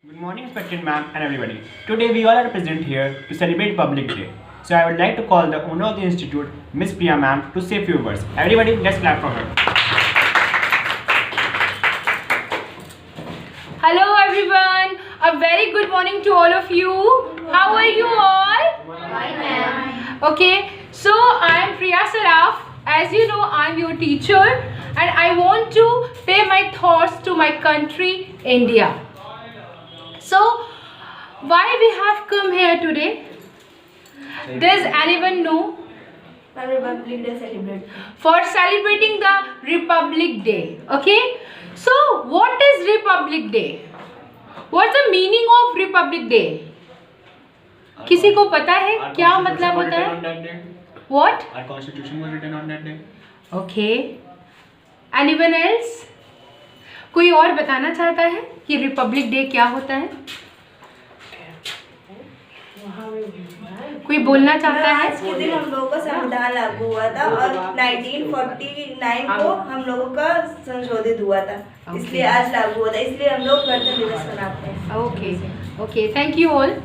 Good morning, respected ma'am and everybody. Today we all are present here to celebrate Public Day. So I would like to call the owner of the institute, Miss Priya ma'am, to say a few words. Everybody, let's clap for her. Hello everyone. A very good morning to all of you. How are you all? Fine, ma'am. Okay, so I am Priya Saraf. As you know, I am your teacher and I want to pay my thoughts to my country, India. So, why we have come here today? Does anyone know? Republic Day celebrate. For celebrating the Republic Day. Okay? So, what is Republic Day? What's the meaning of Republic Day? किसी को पता है क्या मतलब होता है? What? Our constitution was written on that day. Okay. Anyone else? कोई और बताना चाहता है कि रिपब्लिक डे क्या होता है? कोई बोलना चाहता है? आज के दिन हम लोगों का संविधान लागू हुआ था और 1949 को हम लोगों का संशोधित हुआ था, इसलिए आज लागू हुआ था, इसलिए हम लोग गणतंत्र दिवस मनाते हैं। Okay okay, thank you all.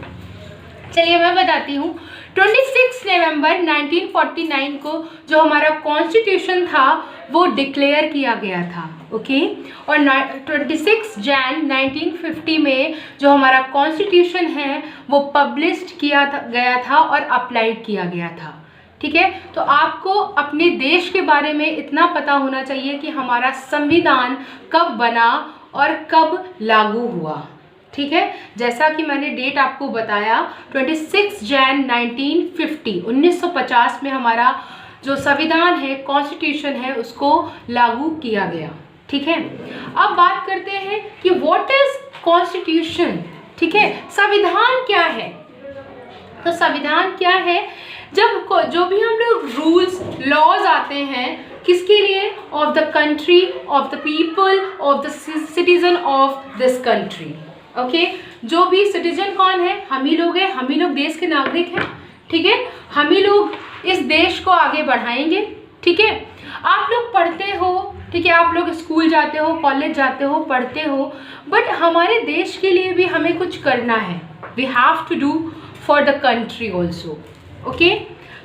चलिए मैं बताती हूँ। 26 नवंबर 1949 को जो हमारा कॉन्स्टिट्यूशन था वो डिक्लेयर किया गया था। ओके, और 26 जैन 1950 में जो हमारा कॉन्स्टिट्यूशन है वो पब्लिश्ड गया था और अप्लाइड किया गया था। ठीक है, तो आपको अपने देश के बारे में इतना पता होना चाहिए कि हमारा संविधान कब बना और कब लागू हुआ। ठीक है, जैसा कि मैंने डेट आपको बताया 26 जैन 1950 में हमारा जो संविधान है, कॉन्स्टिट्यूशन है, उसको लागू किया गया। ठीक है, अब बात करते हैं कि व्हाट इज कॉन्स्टिट्यूशन। ठीक है, संविधान क्या है? तो संविधान क्या है? जो भी हम लोग रूल्स लॉज आते हैं, किसके लिए? Of the country, of the people, of the citizen of this country. Okay, जो भी सिटीजन कौन है? हम ही लोग हैं, हम ही लोग देश के नागरिक हैं। ठीक है, हम ही लोग इस देश को आगे बढ़ाएंगे। ठीक है, आप लोग पढ़ते हो, ठीक है, आप लोग स्कूल जाते हो, कॉलेज जाते हो, पढ़ते हो, बट हमारे देश के लिए भी हमें कुछ करना है। We have to do for the country also. Okay,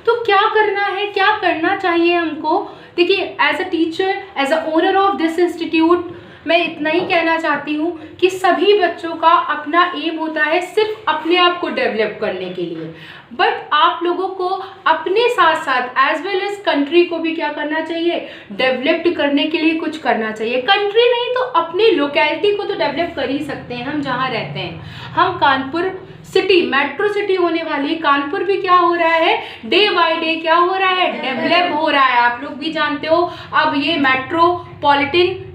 तो क्या करना है, क्या करना चाहिए हमको? देखिए, as a teacher, as a owner of this institute, मैं इतना ही कहना चाहती हूँ कि सभी बच्चों का अपना एम होता है सिर्फ अपने आप को डेवलप करने के लिए, बट आप लोगों को अपने साथ साथ एज वेल एज कंट्री को भी क्या करना चाहिए? डेवलप करने के लिए कुछ करना चाहिए। कंट्री नहीं तो अपनी लोकेलिटी को तो डेवलप कर ही सकते हैं। हम जहाँ रहते हैं, हम कानपुर सिटी, मेट्रो सिटी होने वाली कानपुर भी क्या हो रहा है? डे बाय डे क्या हो रहा है? डेवलप हो रहा है। आप लोग भी जानते हो, अब ये मेट्रोपॉलिटन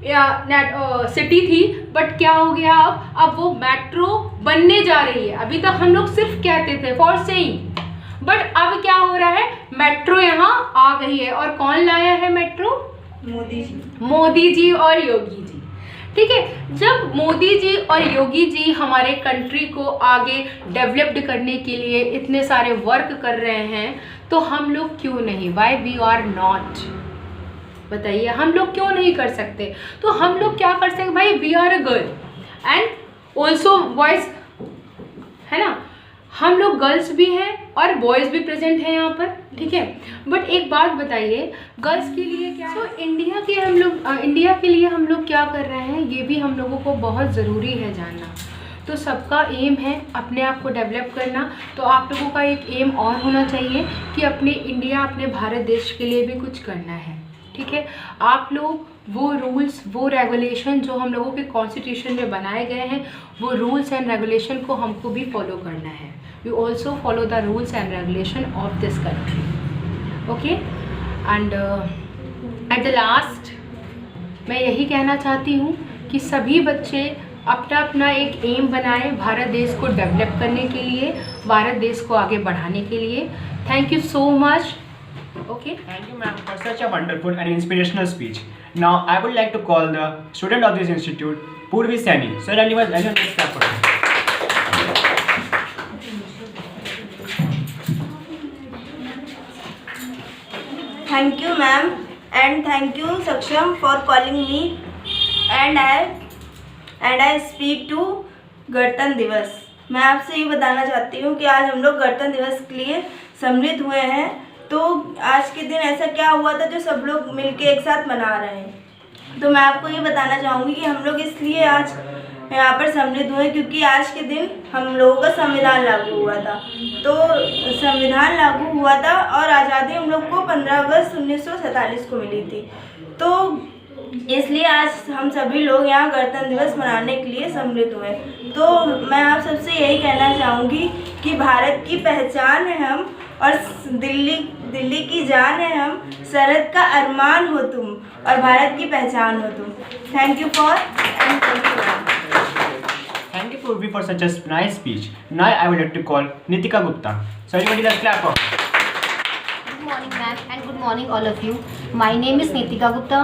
सिटी थी, बट क्या हो गया? अब वो मेट्रो बनने जा रही है। अभी तक हम लोग सिर्फ कहते थे फॉर सेइंग, बट अब क्या हो रहा है? मेट्रो यहाँ आ गई है। और कौन लाया है मेट्रो? मोदी जी। मोदी जी और योगी जी। ठीक है, जब मोदी जी और योगी जी हमारे कंट्री को आगे डेवलप्ड करने के लिए इतने सारे वर्क कर रहे हैं, तो हम लोग क्यों नहीं? Why we are not? बताइए, हम लोग क्यों नहीं कर सकते? तो हम लोग क्या कर सकते भाई? We are a girl and also boys, है ना? हम लोग गर्ल्स भी हैं और बॉयज़ भी प्रेजेंट हैं यहाँ पर। ठीक है, बट एक बात बताइए, गर्ल्स के लिए क्या? इंडिया के लिए हम लोग क्या कर रहे हैं, ये भी हम लोगों को बहुत ज़रूरी है जानना। तो सबका एम है अपने आप को डेवलप करना, तो आप लोगों का एक एम और होना चाहिए कि अपने इंडिया, अपने भारत देश के लिए भी कुछ करना है। ठीक है, आप लोग वो रूल्स, वो रेगुलेशन जो हम लोगों के कॉन्स्टिट्यूशन में बनाए गए हैं, वो रूल्स एंड रेगुलेशन को हमको भी फॉलो करना है। We also follow the rules and regulation of this country. Okay, and at the last मैं यही कहना चाहती हूँ कि सभी बच्चे अपना अपना एक एम बनाएं भारत देश को डेवलप करने के लिए, भारत देश को आगे बढ़ाने के लिए। Thank you so much. Okay. Thank you, ma'am, for such a wonderful and inspirational speech. Now, I would like to call the student of this institute, Purvi Saini. So, anyone, let's clap for her. Thank you, ma'am, and thank you, Saksham, for calling me. And I speak to गणतंत्र दिवस। मैं आपसे ये बताना चाहती हूँ कि आज हम लोग गणतंत्र दिवस के लिए सम्मिलित हुए हैं। तो आज के दिन ऐसा क्या हुआ था जो सब लोग मिलके एक साथ मना रहे हैं। तो मैं आपको ये बताना चाहूँगी कि हम लोग इसलिए आज यहाँ पर सम्मिलित हुए क्योंकि आज के दिन हम लोगों का संविधान लागू हुआ था। तो संविधान लागू हुआ था और आज़ादी हम लोग को 15 अगस्त 1947 को मिली थी। तो इसलिए आज हम सभी लोग यहाँ गणतंत्र दिवस मनाने के लिए सम्मिलित हुए। तो मैं आप सबसे यही कहना चाहूँगी कि भारत की पहचान है हम और दिल्ली की जान है हम, सरहद का अरमान हो तुम और भारत की पहचान हो तुम। Thank you for Thank you Purvi for such a nice speech. Now I would like to call Nitika Gupta. So everybody let's clap for her. Good morning ma'am and good morning all of you. My name is Nitika Gupta.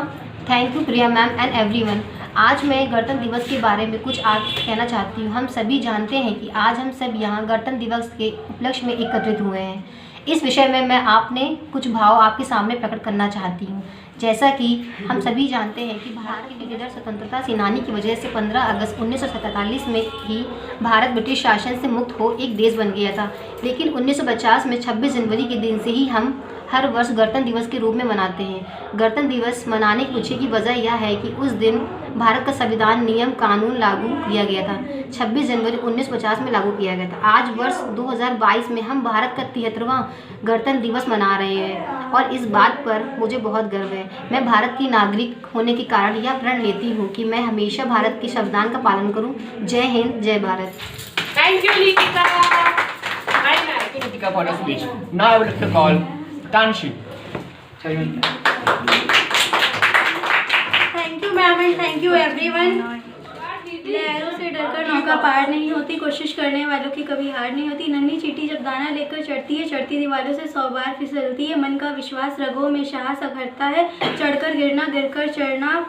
Thank you Priya ma'am and everyone. आज मैं गणतंत्र दिवस के बारे में कुछ आज कहना चाहती हूँ। हम सभी जानते हैं कि आज हम सब यहाँ गणतंत्र दिवस के उपलक्ष्य में एकत्रित हुए हैं। इस विषय में मैं आपने कुछ भाव आपके सामने प्रकट करना चाहती हूँ। जैसा कि हम सभी जानते हैं कि भारत के लीडर स्वतंत्रता सेनानी की वजह से 15 अगस्त 1947 में ही भारत ब्रिटिश शासन से मुक्त हो एक देश बन गया था। लेकिन 1950 में 26 जनवरी के दिन से ही हम हर वर्ष गणतंत्र दिवस के रूप में मनाते हैं। गणतंत्र दिवस मनाने के पीछे की वजह यह है कि उस दिन भारत का संविधान नियम कानून लागू किया गया था। 26 जनवरी 1950 में लागू किया गया था। आज वर्ष 2022 में हम भारत का 73वां गणतंत्र दिवस मना रहे हैं और इस बात पर मुझे बहुत गर्व है। मैं भारत की नागरिक होने के कारण यह प्रण लेती हूँ कि मैं हमेशा भारत के संविधान का पालन करूँ। जय हिंद, जय Bharat. Thank you Nikita. Thank you Nitika for the speech. Now I would like to call Tanshi. Thank you ma'am and thank you everyone. लहरों से डरकर नौका पार नहीं होती, कोशिश करने वालों की कभी हार नहीं होती। नन्ही चींटी जब दाना लेकर चढ़ती है, चढ़ती दीवारों से 100 बार फिसलती है। मन का विश्वास रगों में साहस अखरता है। चढ़कर गिरना गिरकर चढ़ना,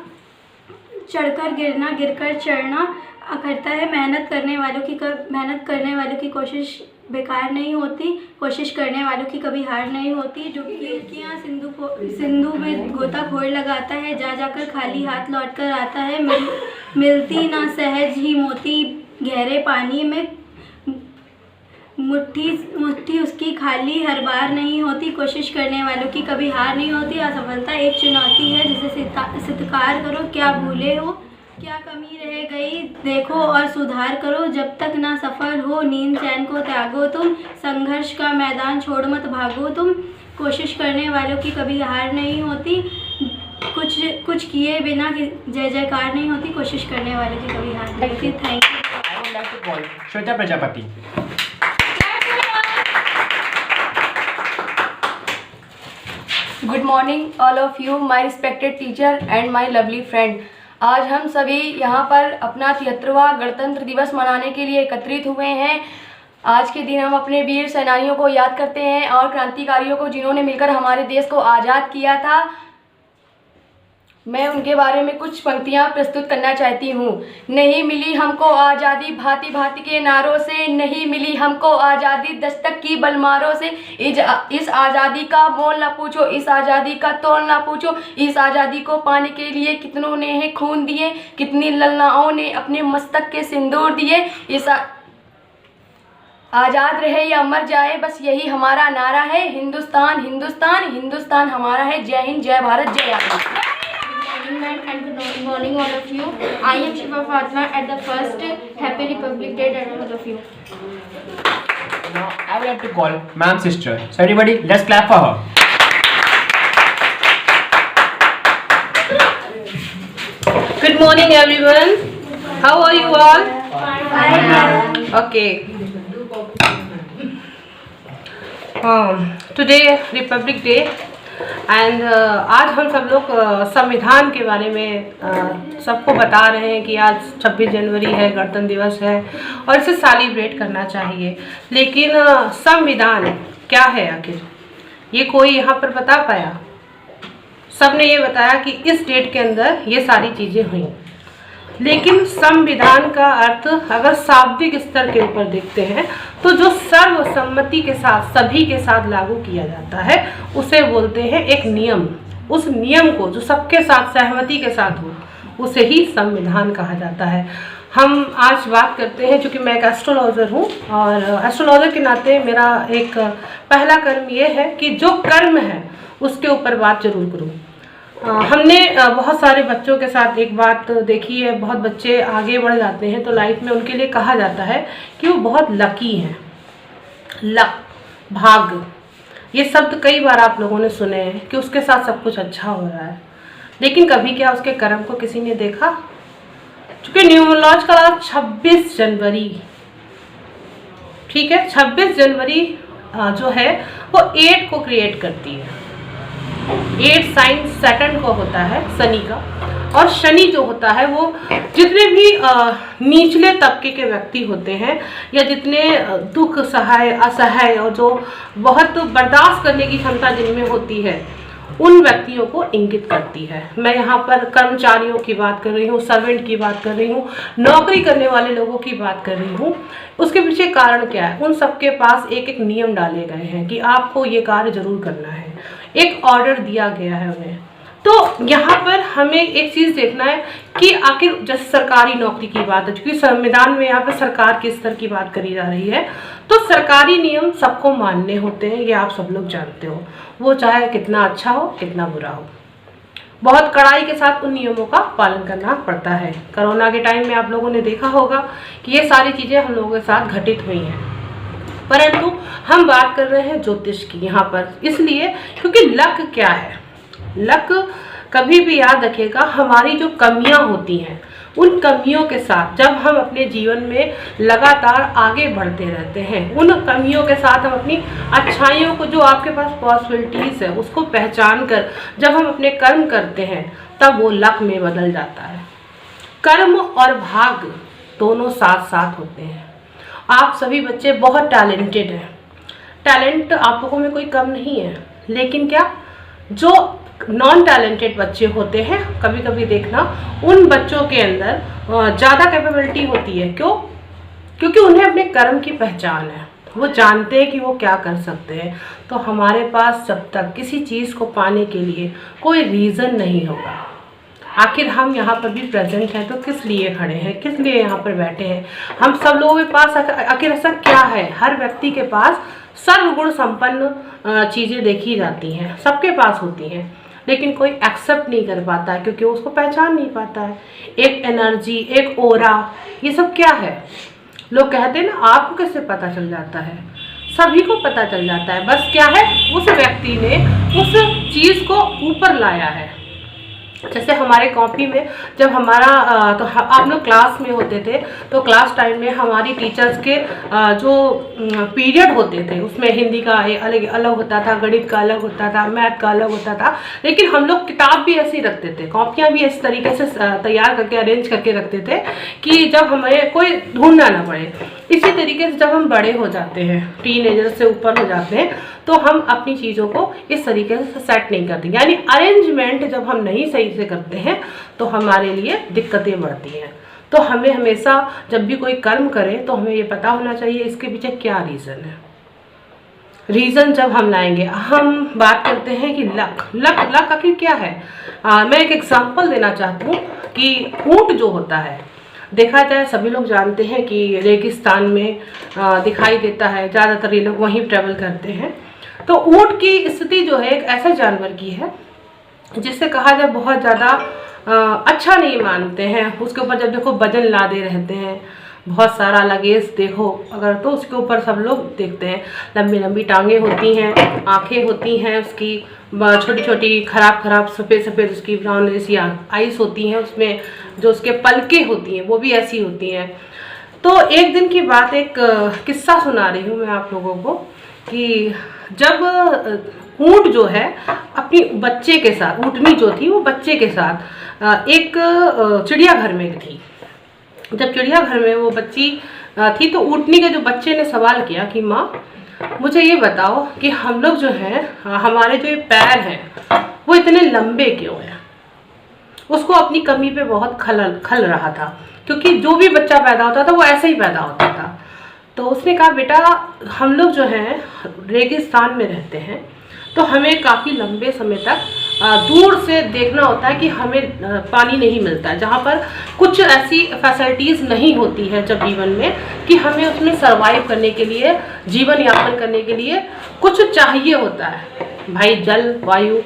चढ़कर गिरना गिरकर चढ़ना अखरता है। मेहनत करने वालों की कोशिश बेकार नहीं होती, कोशिश करने वालों की कभी हार नहीं होती। जो लड़कियाँ सिंधु में गोताखोर लगाता है, जा जाकर खाली हाथ लौट कर आता है। मिलती ना सहज ही मोती गहरे पानी में, मुट्ठी उसकी खाली हर बार नहीं होती। कोशिश करने वालों की कभी हार नहीं होती। असफलता एक चुनौती है जिसे स्वीकार करो। क्या भूले हो, क्या कमी रह गई देखो और सुधार करो। जब तक ना सफल हो नींद चैन को त्यागो तुम, संघर्ष का मैदान छोड़ मत भागो तुम। कोशिश करने वालों की कभी हार नहीं होती, कुछ किए बिना जय जयकार नहीं होती। कोशिश करने वालों की कभी हार नहीं होती। Thank you. I would like to call Shweta Prajapati. Good morning all of you, my respected teacher and my lovely friend. आज हम सभी यहाँ पर अपना 73वां गणतंत्र दिवस मनाने के लिए एकत्रित हुए हैं। आज के दिन हम अपने वीर सेनानियों को याद करते हैं और क्रांतिकारियों को जिन्होंने मिलकर हमारे देश को आज़ाद किया था। मैं उनके बारे में कुछ पंक्तियाँ प्रस्तुत करना चाहती हूँ। नहीं मिली हमको आज़ादी भांति भांति के नारों से, नहीं मिली हमको आज़ादी दस्तक की बलमारों से। इस आज़ादी का मोल ना पूछो, इस आज़ादी का तोल ना पूछो। इस आज़ादी को पाने के लिए कितनों ने है खून दिए, कितनी ललनाओं ने अपने मस्तक के सिंदूर दिए। इस आज़ाद रहे या मर जाए बस यही हमारा नारा है। हिंदुस्तान हिंदुस्तान हिंदुस्तान हमारा है। जय हिंद, जय भारत, जय आज़ाद। And good morning all of you. I am Shiva Fatma at the first Happy Republic Day to all of you. Now I would like to call Ma'am Sister. So everybody, let's clap for her. Good morning everyone. How are you all? Fine. Okay. Today Republic Day and आज हम सब लोग संविधान के बारे में सबको बता रहे हैं कि आज 26 जनवरी है, गणतंत्र दिवस है और इसे सेलिब्रेट करना चाहिए। लेकिन संविधान क्या है आखिर, ये कोई यहाँ पर बता पाया? सब ने ये बताया कि इस डेट के अंदर ये सारी चीज़ें हुई, लेकिन संविधान का अर्थ अगर शाब्दिक स्तर के ऊपर देखते हैं तो जो सर्वसम्मति के साथ सभी के साथ लागू किया जाता है उसे बोलते हैं एक नियम। उस नियम को जो सबके साथ सहमति के साथ हो उसे ही संविधान कहा जाता है। हम आज बात करते हैं, चूँकि मैं एक एस्ट्रोलॉजर हूँ और एस्ट्रोलॉजर के नाते मेरा एक पहला कर्म ये है कि जो कर्म है उसके ऊपर बात जरूर करूँ। हमने बहुत सारे बच्चों के साथ एक बात देखी है, बहुत बच्चे आगे बढ़ जाते हैं तो लाइफ में उनके लिए कहा जाता है कि वो बहुत लकी हैं। लक, भाग्य, ये शब्द कई बार आप लोगों ने सुने हैं कि उसके साथ सब कुछ अच्छा हो रहा है, लेकिन कभी क्या उसके कर्म को किसी ने देखा? चूँकि न्यूमरोलॉजिकल 26 जनवरी, ठीक है, 26 जनवरी जो है वो 8 को क्रिएट करती है। 8 साइन सेकंड को होता है शनि का, और शनि जो होता है वो जितने भी निचले तबके के व्यक्ति होते हैं या जितने दुख सहाय असहाय और जो बहुत बर्दाश्त करने की क्षमता जिनमें होती है उन व्यक्तियों को इंगित करती है। मैं यहाँ पर कर्मचारियों की बात कर रही हूँ, सर्वेंट की बात कर रही हूँ, नौकरी करने वाले लोगों की बात कर रही हूँ। उसके पीछे कारण क्या है? उन सबके पास एक एक नियम डाले गए हैं कि आपको ये कार्य जरूर करना है, एक ऑर्डर दिया गया है उन्हें। तो यहाँ पर हमें एक चीज़ देखना है कि आखिर जैसे सरकारी नौकरी की बात है, क्योंकि संविधान में यहाँ पर सरकार के स्तर की बात करी जा रही है, तो सरकारी नियम सबको मानने होते हैं, ये आप सब लोग जानते हो, वो चाहे कितना अच्छा हो कितना बुरा हो, बहुत कड़ाई के साथ उन नियमों का पालन करना पड़ता है। कोरोना के टाइम में आप लोगों ने देखा होगा कि ये सारी चीज़ें हम लोगों के साथ घटित हुई हैं, परंतु हम बात कर रहे हैं ज्योतिष की यहाँ पर, इसलिए क्योंकि लक क्या है? लक कभी भी याद रखिएगा, हमारी जो कमियां होती हैं उन कमियों के साथ जब हम अपने जीवन में लगातार आगे बढ़ते रहते हैं, उन कमियों के साथ हम अपनी अच्छाइयों को, जो आपके पास पॉसिबिलिटीज़ है, उसको पहचान कर जब हम अपने कर्म करते हैं तब वो लक में बदल जाता है। कर्म और भाग्य दोनों साथ साथ होते हैं। आप सभी बच्चे बहुत टैलेंटेड हैं, टैलेंट आप लोगों में कोई कम नहीं है, लेकिन क्या जो नॉन टैलेंटेड बच्चे होते हैं, कभी कभी देखना उन बच्चों के अंदर ज़्यादा कैपेबिलिटी होती है। क्यों? क्योंकि उन्हें अपने कर्म की पहचान है, वो जानते हैं कि वो क्या कर सकते हैं। तो हमारे पास जब तक किसी चीज़ को पाने के लिए कोई रीज़न नहीं होगा, आखिर हम यहाँ पर भी प्रेजेंट हैं तो किस लिए खड़े हैं, किस लिए यहाँ पर बैठे हैं? हम सब लोगों के पास आखिर ऐसा क्या है? हर व्यक्ति के पास सर्वगुण संपन्न चीज़ें देखी जाती हैं, सबके पास होती हैं, लेकिन कोई एक्सेप्ट नहीं कर पाता है क्योंकि उसको पहचान नहीं पाता है। एक एनर्जी, एक ओरा, ये सब क्या है? लोग कहते हैं ना, आपको कैसे पता चल जाता है? सभी को पता चल जाता है, बस क्या है, उस व्यक्ति ने उस चीज़ को ऊपर लाया है। जैसे हमारे कॉपी में जब हमारा तो आप लोग क्लास में होते थे तो क्लास टाइम में हमारी टीचर्स के जो पीरियड होते थे उसमें हिंदी का अलग अलग होता था, गणित का अलग होता था, मैथ का अलग होता था, लेकिन हम लोग किताब भी ऐसे ही रखते थे, कॉपियाँ भी इस तरीके से तैयार करके अरेंज करके रखते थे कि जब हमें कोई ढूंढना ना पड़े। इसी तरीके से जब हम बड़े हो जाते हैं, टीनेजर से ऊपर हो जाते हैं, तो हम अपनी चीज़ों को इस तरीके से सेट नहीं करते, यानी अरेंजमेंट जब हम नहीं सही से करते हैं तो हमारे लिए दिक्कतें बढ़ती हैं। तो हमें हमेशा जब भी कोई कर्म करें तो हमें ये पता होना चाहिए इसके पीछे क्या रीज़न है। रीज़न जब हम लाएंगे, हम बात करते हैं कि लक आखिर क्या है? मैं एक एग्जांपल देना चाहती हूँ कि ऊँट जो होता है, देखा जाए सभी लोग जानते हैं कि रेगिस्तान में दिखाई देता है, ज़्यादातर ये लोग वहीं ट्रैवल करते हैं। तो ऊँट की स्थिति जो है एक ऐसा जानवर की है जिससे कहा जाए बहुत ज़्यादा अच्छा नहीं मानते हैं। उसके ऊपर जब देखो वजन लादे रहते हैं, बहुत सारा लगेज देखो अगर, तो उसके ऊपर सब लोग देखते हैं, लंबी लंबी टांगें होती हैं, आँखें होती हैं उसकी, छोटी छोटी खराब सफ़ेद उसकी ब्राउन जैसी आइस होती हैं, उसमें जो उसके पलकें होती हैं वो भी ऐसी होती हैं। तो एक दिन की बात, एक किस्सा सुना रही हूँ मैं आप लोगों को कि जब ऊँट जो है अपनी बच्चे के साथ, ऊँटनी जो थी वो बच्चे के साथ एक चिड़ियाघर में थी। जब चिड़ियाघर में वो बच्ची थी तो ऊँटनी के जो बच्चे ने सवाल किया कि माँ मुझे ये बताओ कि हम लोग जो हैं, हमारे जो ये पैर हैं वो इतने लंबे क्यों हैं? उसको अपनी कमी पे बहुत खल रहा था, क्योंकि जो भी बच्चा पैदा होता था वो ऐसे ही पैदा होता था। तो उसने कहा बेटा हम लोग जो हैं रेगिस्तान में रहते हैं तो हमें काफ़ी लंबे समय तक दूर से देखना होता है कि हमें पानी नहीं मिलता है, जहाँ पर कुछ ऐसी फैसिलिटीज़ नहीं होती है जब जीवन में कि हमें उसमें सर्वाइव करने के लिए, जीवन यापन करने के लिए कुछ चाहिए होता है। भाई जल, वायु,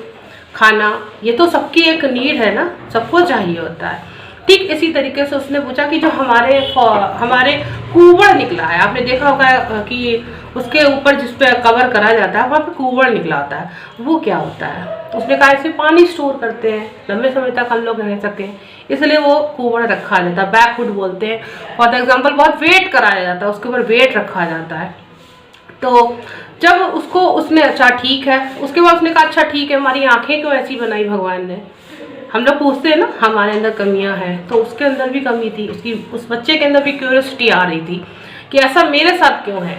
खाना, ये तो सबकी एक नीड है ना, सबको चाहिए होता है। ठीक इसी तरीके से उसने पूछा कि जो हमारे कूबड़ निकला है, आपने देखा होगा कि उसके ऊपर जिस पे कवर करा जाता है वहाँ पे कूबड़ निकला होता है, वो क्या होता है? उसने कहा इससे पानी स्टोर करते हैं, लंबे समय तक हम लोग रह सकें, इसलिए वो कूबड़ रखा जाता है, बैकवुड बोलते हैं। फॉर एग्जाम्पल बहुत वेट कराया जाता है, उसके ऊपर वेट रखा जाता है। तो जब उसने अच्छा ठीक है, उसके बाद उसने कहा अच्छा ठीक है, हमारी आंखें क्यों ऐसी बनाई भगवान ने? हम लोग पूछते हैं ना हमारे अंदर कमियां हैं, तो उसके अंदर भी कमी थी, उस बच्चे के अंदर भी क्यूरियोसिटी आ रही थी कि ऐसा मेरे साथ क्यों है।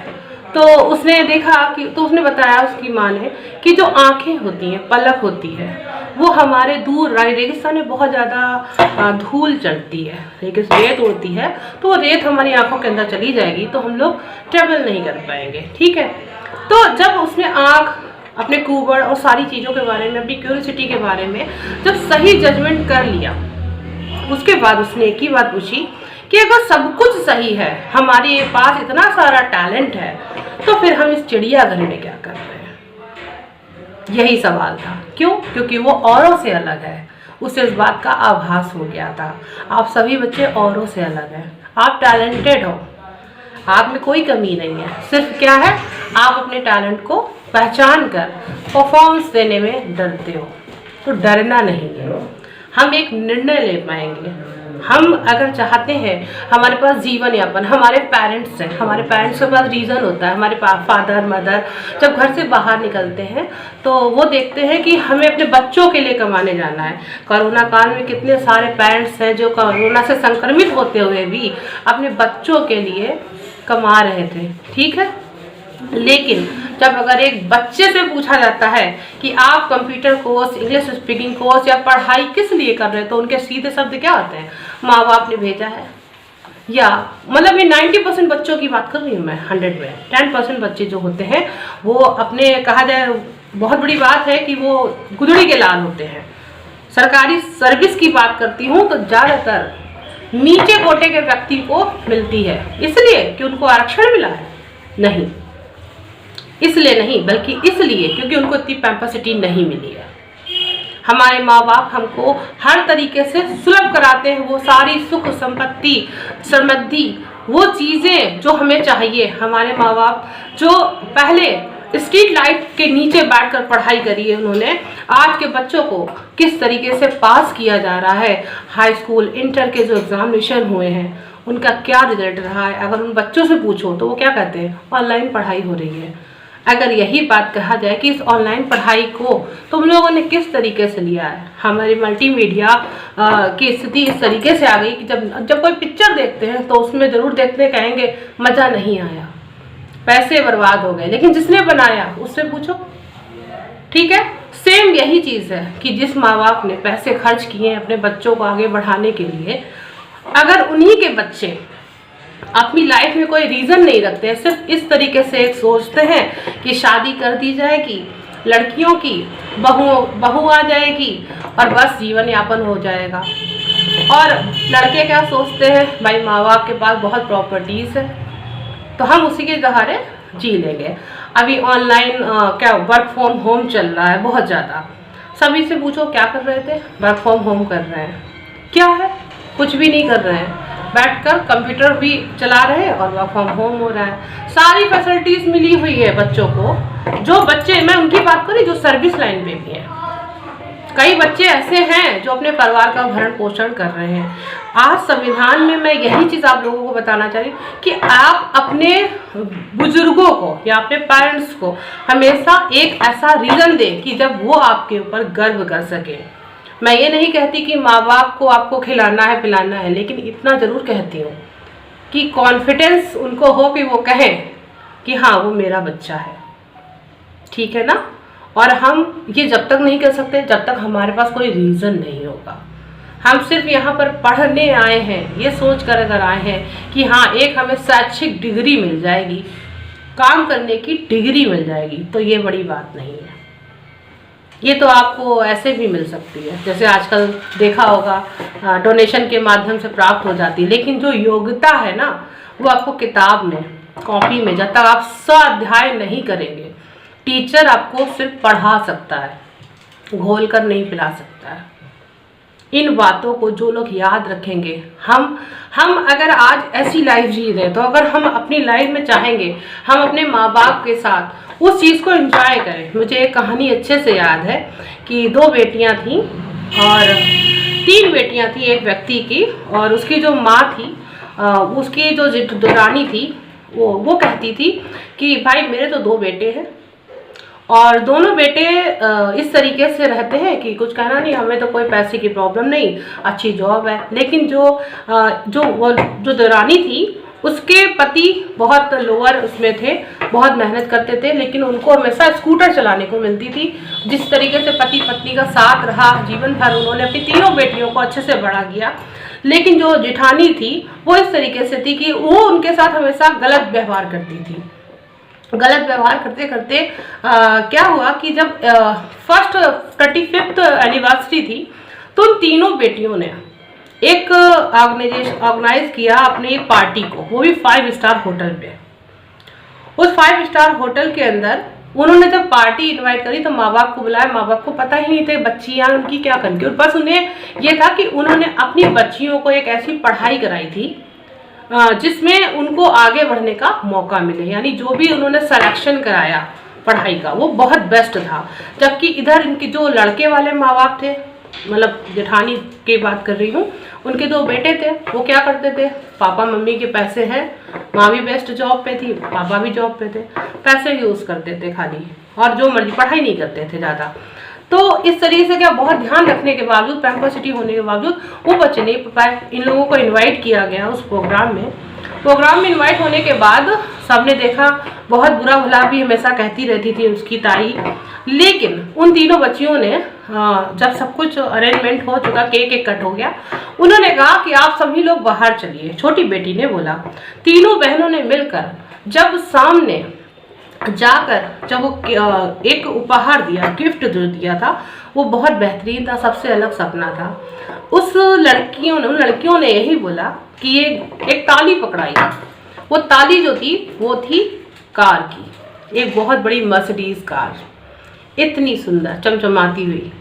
तो उसने देखा कि, तो उसने बताया उसकी माँ ने कि जो आंखें होती हैं, पलक होती है, वो हमारे दूर रेगिस्तान में बहुत ज़्यादा धूल चढ़ती है, रेत उड़ती है, तो वो रेत हमारी आंखों के अंदर चली जाएगी तो हम लोग ट्रेवल नहीं कर पाएंगे। ठीक है, तो जब उसने आँख, अपने कूबड़ और सारी चीज़ों के बारे में, अपनी क्यूरियोसिटी के बारे में जब सही जजमेंट कर लिया, उसके बाद उसने एक ही बात पूछी कि अगर सब कुछ सही है, हमारे पास इतना सारा टैलेंट है, तो फिर हम इस चिड़ियाघर में क्या कर रहे हैं? यही सवाल था। क्यों? क्योंकि वो औरों से अलग है। उसे इस बात का आभास हो गया था, आप सभी बच्चे औरों से अलग हैं, आप टैलेंटेड हो, आप में कोई कमी नहीं है। सिर्फ क्या है, आप अपने टैलेंट को पहचान कर परफॉर्मेंस देने में डरते हो, तो डरना नहीं है। हम एक निर्णय ले पाएंगे। हम अगर चाहते हैं, हमारे पास जीवन यापन, हमारे पेरेंट्स हैं, हमारे पेरेंट्स के पास रीज़न होता है, हमारे फादर मदर जब घर से बाहर निकलते हैं तो वो देखते हैं कि हमें अपने बच्चों के लिए कमाने जाना है। कोरोना काल में कितने सारे पेरेंट्स हैं जो कोरोना से संक्रमित होते हुए भी अपने बच्चों के लिए कमा रहे थे। ठीक है, लेकिन जब अगर एक बच्चे से पूछा जाता है कि आप computer course, English speaking course या पढ़ाई किस लिए कर रहे हैं, तो उनके सीधे शब्द क्या होते हैं? माँ बाप ने भेजा है। या मतलब ये 90% बच्चों की बात कर रही हूँ मैं, 100 में 10% बच्चे जो होते हैं वो अपने, कहा जाए बहुत बड़ी बात है कि वो गुदड़ी के लाल होते हैं। सरकारी सर्विस की बात करती हूँ तो ज़्यादातर नीचे कोटे के व्यक्ति को मिलती है, इसलिए कि उनको आरक्षण मिला है? नहीं, इसलिए नहीं, बल्कि इसलिए क्योंकि उनको इतनी कैपेसिटी नहीं मिली है। हमारे माँ बाप हमको हर तरीके से सुलभ कराते हैं वो सारी सुख संपत्ति, समृद्धि, वो चीज़ें जो हमें चाहिए। हमारे माँ बाप जो पहले स्ट्रीट लाइट के नीचे बैठकर पढ़ाई करी है, उन्होंने आज के बच्चों को किस तरीके से पास किया जा रहा है, हाई स्कूल इंटर के जो एग्जामिनेशन हुए हैं उनका क्या रिजल्ट रहा है, अगर उन बच्चों से पूछो तो वो क्या कहते हैं? ऑनलाइन पढ़ाई हो रही है। अगर यही बात कहा जाए कि इस ऑनलाइन पढ़ाई को तुम लोगों ने किस तरीके से लिया है, हमारी मल्टीमीडिया की स्थिति इस तरीके से आ गई कि जब कोई पिक्चर देखते हैं तो उसमें ज़रूर देखते कहेंगे मज़ा नहीं आया, पैसे बर्बाद हो गए, लेकिन जिसने बनाया उससे पूछो। ठीक है, सेम यही चीज़ है कि जिस माँ बाप ने पैसे खर्च किए हैं अपने बच्चों को आगे बढ़ाने के लिए, अगर उन्हीं के बच्चे अपनी लाइफ में कोई रीज़न नहीं रखते हैं, सिर्फ इस तरीके से एक सोचते हैं कि शादी कर दी जाएगी, लड़कियों की बहू आ जाएगी और बस जीवन यापन हो जाएगा। और लड़के क्या सोचते हैं, भाई माँ बाप के पास बहुत प्रॉपर्टीज़ है तो हम उसी के सहारे जी लेंगे। अभी ऑनलाइन क्या वर्क फ्रॉम होम चल रहा है बहुत ज़्यादा, सभी से पूछो क्या कर रहे थे? वर्क फ्रॉम होम कर रहे हैं। क्या है? कुछ भी नहीं कर रहे हैं, बैठकर कंप्यूटर भी चला रहे हैं और वर्क फ्रॉम होम हो रहा है। सारी फैसिलिटीज़ मिली हुई है बच्चों को। जो बच्चे, मैं उनकी बात करूँ जो सर्विस लाइन पे भी हैं, कई बच्चे ऐसे हैं जो अपने परिवार का भरण पोषण कर रहे हैं। आज संविधान में मैं यही चीज़ आप लोगों को बताना चाह रही हूँ कि आप अपने बुजुर्गों को या अपने पेरेंट्स को हमेशा एक ऐसा रीज़न दें कि जब वो आपके ऊपर गर्व कर सके। मैं ये नहीं कहती कि माँ बाप को आपको खिलाना है पिलाना है, लेकिन इतना ज़रूर कहती हूँ कि कॉन्फिडेंस उनको हो कि वो कहें कि हाँ वो मेरा बच्चा है। ठीक है ना? और हम ये जब तक नहीं कर सकते जब तक हमारे पास कोई रीज़न नहीं होगा। हम सिर्फ यहाँ पर पढ़ने आए हैं, ये सोच कर अगर आए हैं कि हाँ एक हमें शैक्षिक डिग्री मिल जाएगी, काम करने की डिग्री मिल जाएगी, तो ये बड़ी बात नहीं है। ये तो आपको ऐसे भी मिल सकती है, जैसे आजकल देखा होगा डोनेशन के माध्यम से प्राप्त हो जाती है। लेकिन जो योग्यता है ना, वो आपको किताब में, कॉपी में, जब तक आप स्वाध्याय नहीं करेंगे, टीचर आपको सिर्फ पढ़ा सकता है, घोल कर नहीं पिला सकता है। इन बातों को जो लोग याद रखेंगे, हम अगर आज ऐसी लाइफ जी रहे, तो अगर हम अपनी लाइफ में चाहेंगे हम अपने माँ बाप के साथ उस चीज़ को एंजॉय करें। मुझे एक कहानी अच्छे से याद है कि 2 बेटियां थीं और 3 बेटियां थी एक व्यक्ति की, और उसकी जो माँ थी, उसकी जो रानी थी, वो कहती थी कि भाई मेरे तो 2 बेटे हैं और दोनों बेटे इस तरीके से रहते हैं कि कुछ कहना नहीं, हमें तो कोई पैसे की प्रॉब्लम नहीं, अच्छी जॉब है। लेकिन जो रानी थी, उसके पति बहुत लोअर उसमें थे, बहुत मेहनत करते थे, लेकिन उनको हमेशा स्कूटर चलाने को मिलती थी। जिस तरीके से पति पत्नी का साथ रहा जीवन भर, उन्होंने अपनी 3 बेटियों को अच्छे से बड़ा किया। लेकिन जो जेठानी थी वो इस तरीके से थी कि वो उनके साथ हमेशा गलत व्यवहार करती थी। गलत व्यवहार करते करते क्या हुआ कि जब फर्स्ट 35th एनिवर्सरी थी, तो उन 3 बेटियों ने एक ऑर्गेनाइज किया अपनी एक पार्टी को, वो भी 5 स्टार होटल पे। उस 5 स्टार होटल के अंदर उन्होंने जब पार्टी इनवाइट करी तो माँ बाप को बुलाया। माँ बाप को पता ही नहीं थे बच्चियाँ उनकी क्या करनी, और बस उन्हें ये था कि उन्होंने अपनी बच्चियों को एक ऐसी पढ़ाई कराई थी जिसमें उनको आगे बढ़ने का मौका मिले, यानी जो भी उन्होंने सिलेक्शन कराया पढ़ाई का वो बहुत बेस्ट था। जबकि इधर इनके जो लड़के वाले माँ बाप थे, मतलब जेठानी की बात कर रही हूँ, उनके 2 बेटे थे, वो क्या करते थे, पापा मम्मी के पैसे हैं, माँ भी बेस्ट जॉब पे थी, पापा भी जॉब पे थे, पैसे यूज़ करते थे खाली, और जो मर्जी, पढ़ाई नहीं करते थे ज़्यादा। तो इस तरीके से क्या, बहुत ध्यान रखने के बावजूद, पैम्पर्सिटी होने के बावजूद वो बच्चे नहीं पाए। इन लोगों को इनवाइट किया गया उस प्रोग्राम में इनवाइट होने के बाद सबने देखा, बहुत बुरा भला भी हमेशा कहती रहती थी उसकी ताई। लेकिन उन 3 बच्चियों ने जब सब कुछ अरेंजमेंट हो चुका, केक कट हो गया, उन्होंने कहा कि आप सभी लोग बाहर चलिए। छोटी बेटी ने बोला। 3 बहनों ने मिलकर जब सामने जाकर जब वो एक उपहार दिया, गिफ्ट जो दिया था वो बहुत बेहतरीन था, सबसे अलग सपना था। उन लड़कियों ने यही बोला कि ये एक ताली पकड़ाई। वो ताली जो थी वो थी कार की, एक बहुत बड़ी मर्सिडीज कार, इतनी सुंदर चमचमाती हुई।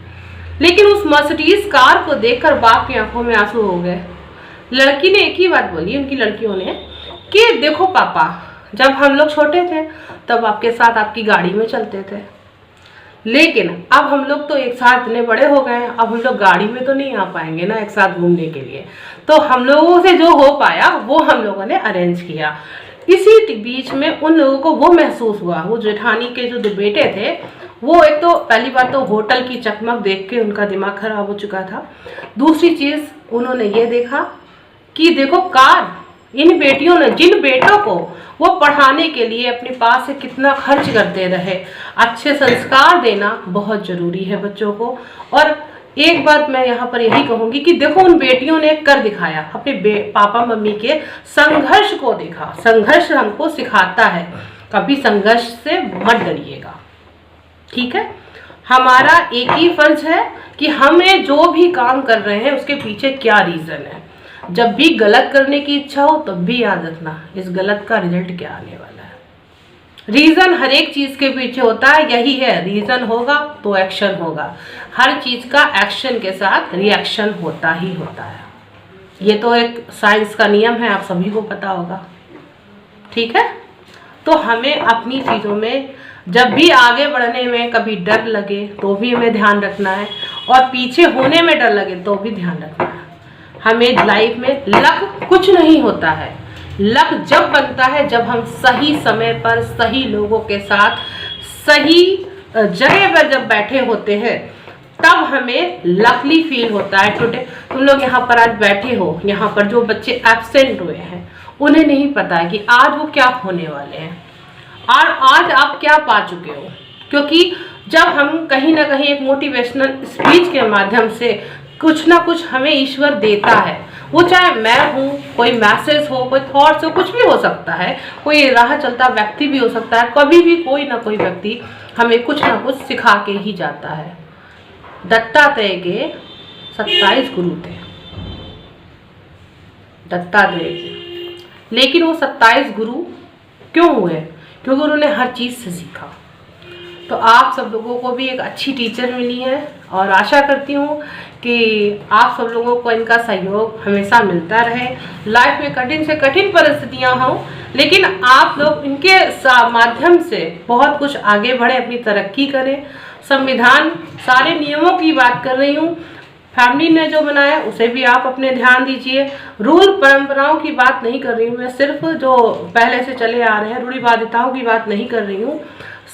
लेकिन उस मर्सिडीज कार को देखकर बाप की आंखों में आंसू हो गए। लड़की ने एक ही बात बोली, उनकी लड़कियों ने, कि देखो पापा, जब हम लोग छोटे थे तब आपके साथ आपकी गाड़ी में चलते थे, लेकिन अब हम लोग तो एक साथ इतने बड़े हो गए हैं, अब हम लोग गाड़ी में तो नहीं आ पाएंगे ना एक साथ घूमने के लिए। तो हम लोगों से जो हो पाया वो हम लोगों ने अरेंज किया। इसी बीच में उन लोगों को वो महसूस हुआ, वो जेठानी के जो 2 बेटे थे, वो एक तो पहली बात तो होटल की चकमक देख के उनका दिमाग खराब हो चुका था। दूसरी चीज़ उन्होंने ये देखा कि देखो कार, इन बेटियों ने, जिन बेटों को वो पढ़ाने के लिए अपने पास से कितना खर्च करते रहे, अच्छे संस्कार देना बहुत ज़रूरी है बच्चों को। और एक बात मैं यहाँ पर यही कहूँगी कि देखो उन बेटियों ने कर दिखाया, अपने पापा मम्मी के संघर्ष को देखा। संघर्ष हमको सिखाता है, कभी संघर्ष से मत डरिएगा, ठीक है। हमारा एक ही फर्ज है कि हमें जो भी काम कर रहे हैं उसके पीछे क्या रीज़न है। जब भी गलत करने की इच्छा हो तब भी याद रखना इस गलत का रिजल्ट क्या आने वाला है। रीज़न हर एक चीज़ के पीछे होता है, यही है, रीज़न होगा तो एक्शन होगा। हर चीज़ का एक्शन के साथ रिएक्शन होता ही होता है। ये तो एक साइंस का नियम है, आप सभी को पता होगा, ठीक है। तो हमें अपनी चीज़ों में जब भी आगे बढ़ने में कभी डर लगे तो भी हमें ध्यान रखना है, और पीछे होने में डर लगे तो भी ध्यान रखना है। हमें लाइफ में लक कुछ नहीं होता है, लक जब बनता है जब हम सही समय पर सही लोगों के साथ सही जगह पर जब बैठे होते हैं, तब हमें लकली फील होता है। टुडे तुम लोग यहाँ पर आज बैठे हो, यहाँ पर जो बच्चे एब्सेंट हुए हैं उन्हें नहीं पता है कि आज वो क्या होने वाले हैं और आज आप क्या पा चुके हो। क्योंकि जब हम कहीं ना कहीं एक मोटिवेशनल स्पीच के माध्यम से कुछ ना कुछ हमें ईश्वर देता है, वो चाहे मैं हूँ, कोई मैसेज हो, कोई थॉट्स हो, कुछ भी हो सकता है, कोई राह चलता व्यक्ति भी हो सकता है, कभी भी कोई ना कोई व्यक्ति हमें कुछ ना कुछ सिखा के ही जाता है। दत्तात्रेय के 27 गुरु थे, दत्तात्रेय के। लेकिन वो 27 गुरु क्यों हुए? क्योंकि उन्होंने हर चीज़ से सीखा। तो आप सब लोगों को भी एक अच्छी टीचर मिली है और आशा करती हूँ कि आप सब लोगों को इनका सहयोग हमेशा मिलता रहे। लाइफ में कठिन से कठिन परिस्थितियाँ हों, लेकिन आप लोग इनके माध्यम से बहुत कुछ आगे बढ़े, अपनी तरक्की करें। संविधान सारे नियमों की बात कर रही हूँ, फैमिली ने जो बनाया उसे भी आप अपने ध्यान दीजिए। रूल परंपराओं की बात नहीं कर रही हूँ मैं, सिर्फ जो पहले से चले आ रहे हैं रूढ़िवादिताओं की बात नहीं कर रही हूँ।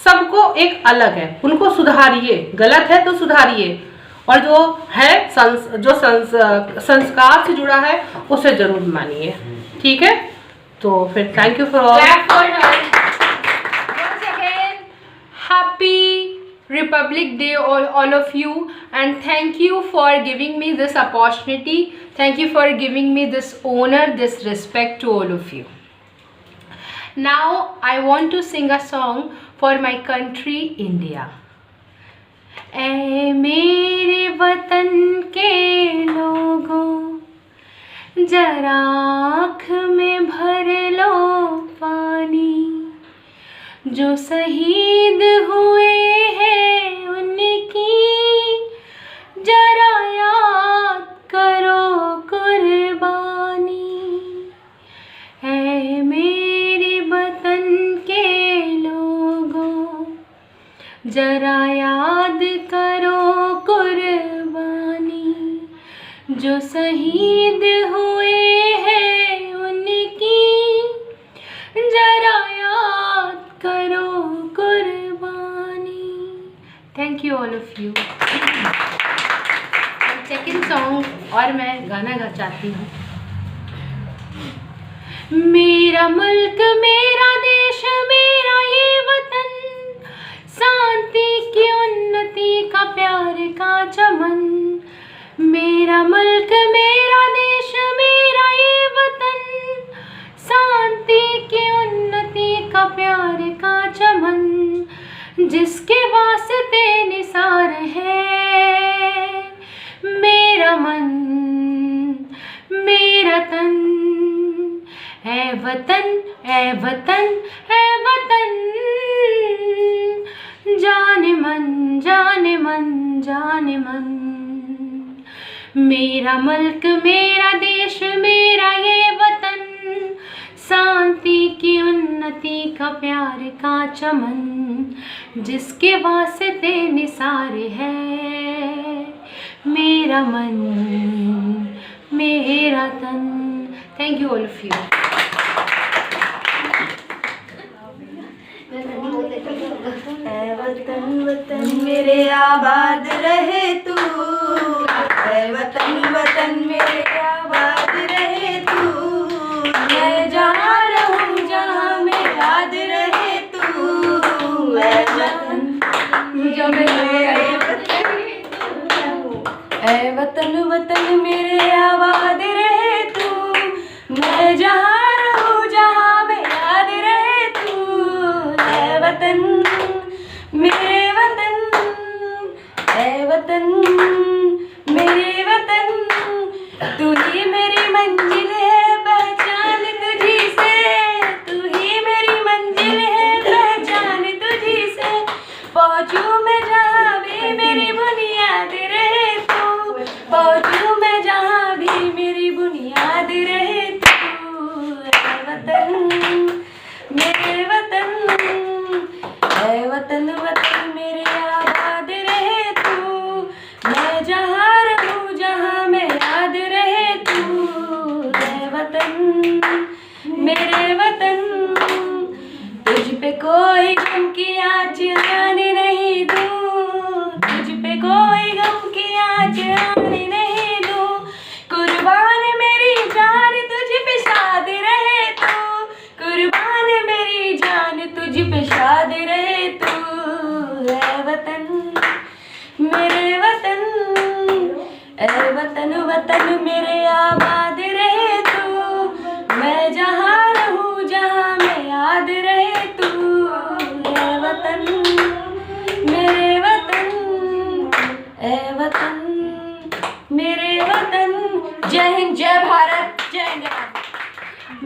सबको एक अलग है, उनको सुधारिए, गलत है तो सुधारिए, और जो है संस्कार से जुड़ा है उसे जरूर मानिए। ठीक है, तो फिर thank you for all. Happy Republic Day all of you, and thank you for giving me this opportunity. Thank you for giving me this honor, this respect to all of you. Now I want to sing a song for my country India. ऐ मेरे वतन के लोगों, जरा आँख में भर लो पानी, जो शहीद हुए हैं उनकी जरा याद करो कुर्बानी। ऐ मेरे वतन के लोगों, जरा याद करो कुर्बानी, जो शहीद हुए हैं उनकी जरा याद करो कुर्बानी। Thank you all of you. Second song और मैं गाना गा चाहती हूँ। मेरा मुल्क मेरा देश मेरा ये वतन, शांति की उन्नति का प्यार का चमन। मेरा मुल्क मेरा देश मेरा ये वतन, शांति की उन्नति का प्यार का चमन, जिसके वास्ते निसार है मेरा मन मेरा तन। ऐ वतन ऐ वतन ऐ वतन, जाने मन जाने मन जाने मन। मेरा मुल्क मेरा देश मेरा ये वतन, शांति की उन्नति का प्यार का चमन, जिसके वास्ते निसार है मेरा मन मेरा तन। Thank you all of you. ऐ वतन वतन मेरे आबाद रहे तू, ऐ वतन वतन मेरे आबाद रहे तू, मैं जहाँ रहूँ जहाँ में याद रहे तू। ऐ वतन जो मेरे ऐ वतन वतन मेरे आबाद रहे तू, मैं जहाँ रहूँ जहाँ में याद रहे तू। ऐ वतन मेरे वतन ऐ वतन मेरे वतन, तू ही मेरी मंजिल है पहचान तुझी से, तू ही मेरी मंजिल है पहचान तुझी से। पहुँचूँ मैं जहाँ भी मेरी बुनियाद रहे तू, पहुँचूँ मैं जहाँ भी मेरी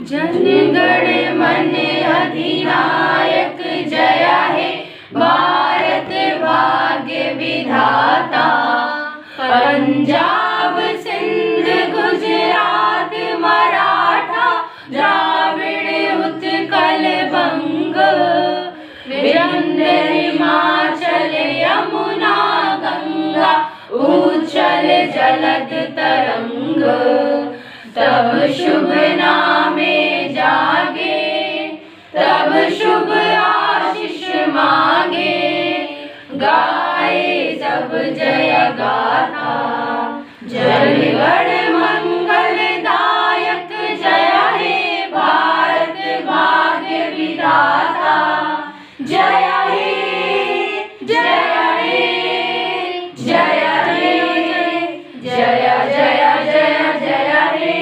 जनगण मन अधिनायक जय हे भारत भाग्य विधाता। पंजाब सिंध गुजरात मराठा द्राविड़ उत्कल बंग विंध्य हिमाचल यमुना गंगा उच्चल जलद तरंग। तब शुभ नामे जागे तब शुभ आशीष मांगे गाए सब जय गाथा। जनगण मंगलदायक जय हे भारत भाग्य विधाता। जय हे जय हे जय हे जय जय जय जय हे।